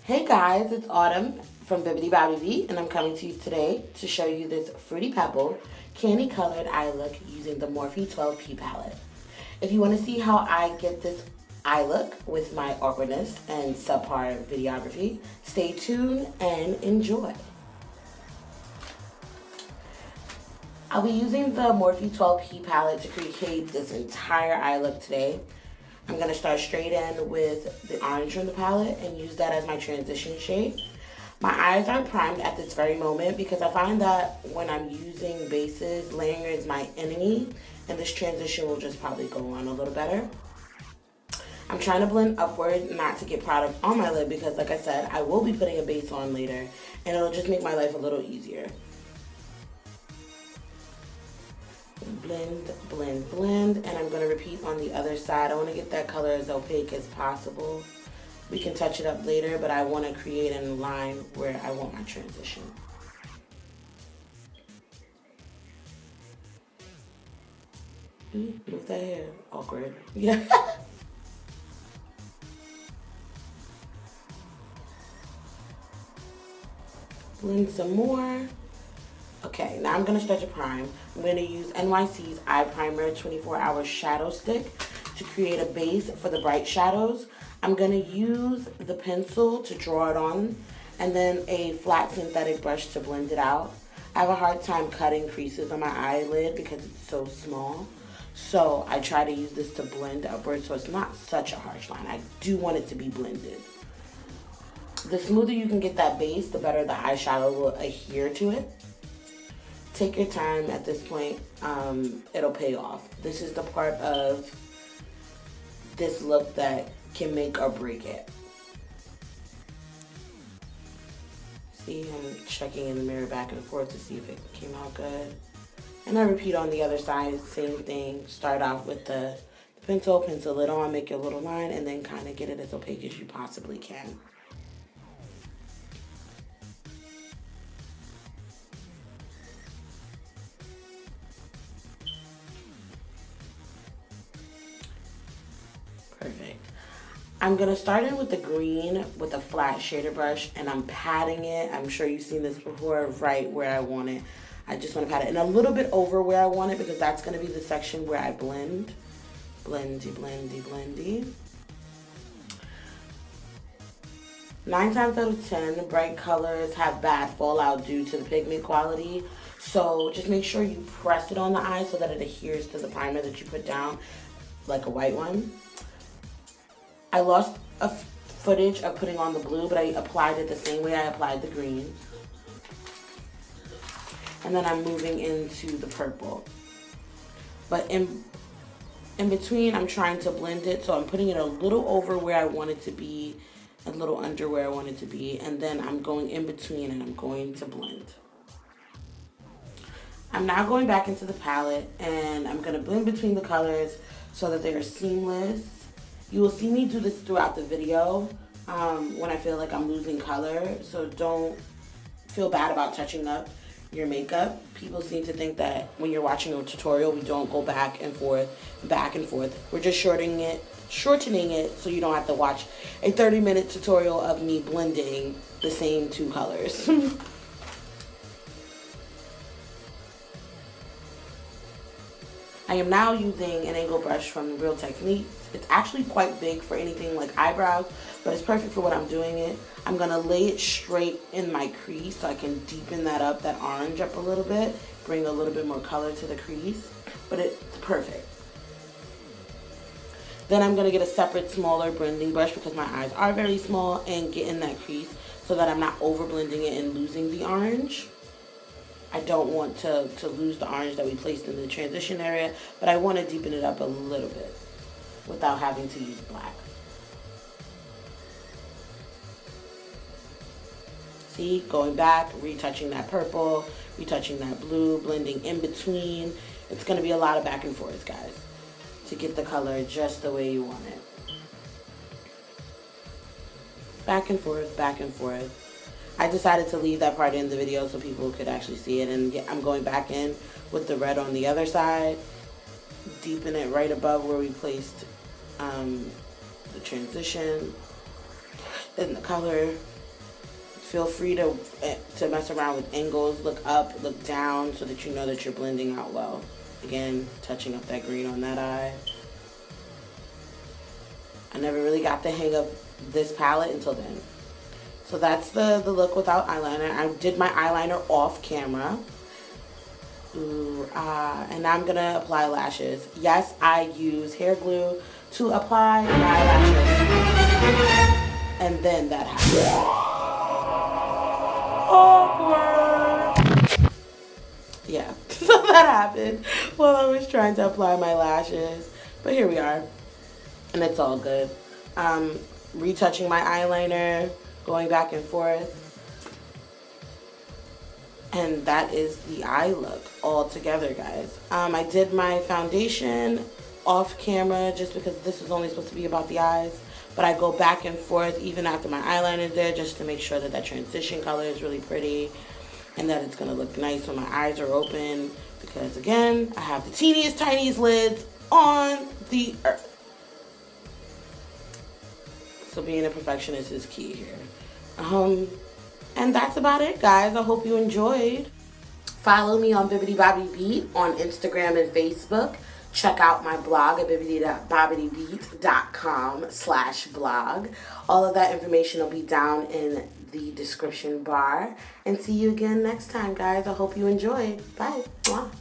Hey guys, it's Autumn from Bibbidi Bobbidi, and I'm coming to you today to show you this Fruity Pebble candy colored eye look using the Morphe 12P palette. If you want to see how I get this eye look with my awkwardness and subpar videography, stay tuned and enjoy. I'll be using the Morphe 12P palette to create this entire eye look today. I'm going to start straight in with the orange from the palette and use that as my transition shade. My eyes aren't primed at this very moment because I find that when I'm using bases, layering is my enemy, and this transition will just probably go on a little better. I'm trying to blend upward, not to get product on my lid because, like I said, I will be putting a base on later, and it'll just make my life a little easier. Blend, blend, blend, and I'm going to repeat on the other side. I want to get that color as opaque as possible. We can touch it up later, but I want to create a line where I want my transition. Move that hair. Awkward. Yeah. Blend some more. Okay, now I'm going to start to prime. I'm going to use NYC's Eye Primer 24-Hour Shadow Stick to create a base for the bright shadows. I'm going to use the pencil to draw it on and then a flat synthetic brush to blend it out. I have a hard time cutting creases on my eyelid because it's so small. So I try to use this to blend upwards so it's not such a harsh line. I do want it to be blended. The smoother you can get that base, the better the eyeshadow will adhere to it. Take your time at this point, it'll pay off. This is the part of this look that can make or break it. See, I'm checking in the mirror back and forth to see if it came out good. And I repeat on the other side, same thing. Start off with the pencil it on, make your little line, and then kind of get it as opaque as you possibly can. Perfect. I'm going to start in with the green with a flat shader brush, and I'm patting it. I'm sure you've seen this before, right where I want it. I just want to pat it and a little bit over where I want it because that's going to be the section where I blend. Blendy, blendy, blendy. 9 times out of 10, bright colors have bad fallout due to the pigment quality. So just make sure you press it on the eye so that it adheres to the primer that you put down, like a white one. I lost a footage of putting on the blue, but I applied it the same way I applied the green. And then I'm moving into the purple. But in between, I'm trying to blend it, so I'm putting it a little over where I want it to be, a little under where I want it to be, and then I'm going in between and I'm going to blend. I'm now going back into the palette and I'm going to blend between the colors so that they are seamless. You will see me do this throughout the video when I feel like I'm losing color, so don't feel bad about touching up your makeup. People seem to think that when you're watching a tutorial, we don't go back and forth, back and forth. We're just shortening it so you don't have to watch a 30-minute tutorial of me blending the same two colors. I am now using an angle brush from Real Techniques. It's actually quite big for anything like eyebrows, but it's perfect for what I'm doing it. I'm going to lay it straight in my crease so I can deepen that orange up a little bit, bring a little bit more color to the crease, but it's perfect. Then I'm going to get a separate smaller blending brush because my eyes are very small and get in that crease so that I'm not over blending it and losing the orange. I don't want to lose the orange that we placed in the transition area, but I want to deepen it up a little bit without having to use black. See, going back, retouching that purple, retouching that blue, blending in between. It's going to be a lot of back and forth, guys, to get the color just the way you want it. Back and forth, back and forth. I decided to leave that part in the video so people could actually see it, and I'm going back in with the red on the other side, deepen it right above where we placed the transition and the color, Feel free to mess around with angles. Look up, look down, so that you know that you're blending out well. Again, touching up that green on that eye. I never really got the hang of this palette until then. So that's the look without eyeliner. I did my eyeliner off camera. And now I'm gonna apply lashes. Yes, I use hair glue to apply my lashes. And then that happened. Awkward. Yeah, so that happened while I was trying to apply my lashes. But here we are. And it's all good. Retouching my eyeliner, going back and forth. And that is the eye look all together, guys. I did my foundation off camera just because this was only supposed to be about the eyes. But I go back and forth even after my eyeliner is there just to make sure that that transition color is really pretty. And that it's going to look nice when my eyes are open. Because again, I have the teeniest, tiniest lids on the earth. So being a perfectionist is key here. And that's about it, guys. I hope you enjoyed. Follow me on Bibbidi Bobbidi Beat on Instagram and Facebook. Check out my blog at bibbidi.bobbidibeat.com/blog. All of that information will be down in the description bar. And see you again next time, guys. I hope you enjoyed. Bye. Mwah.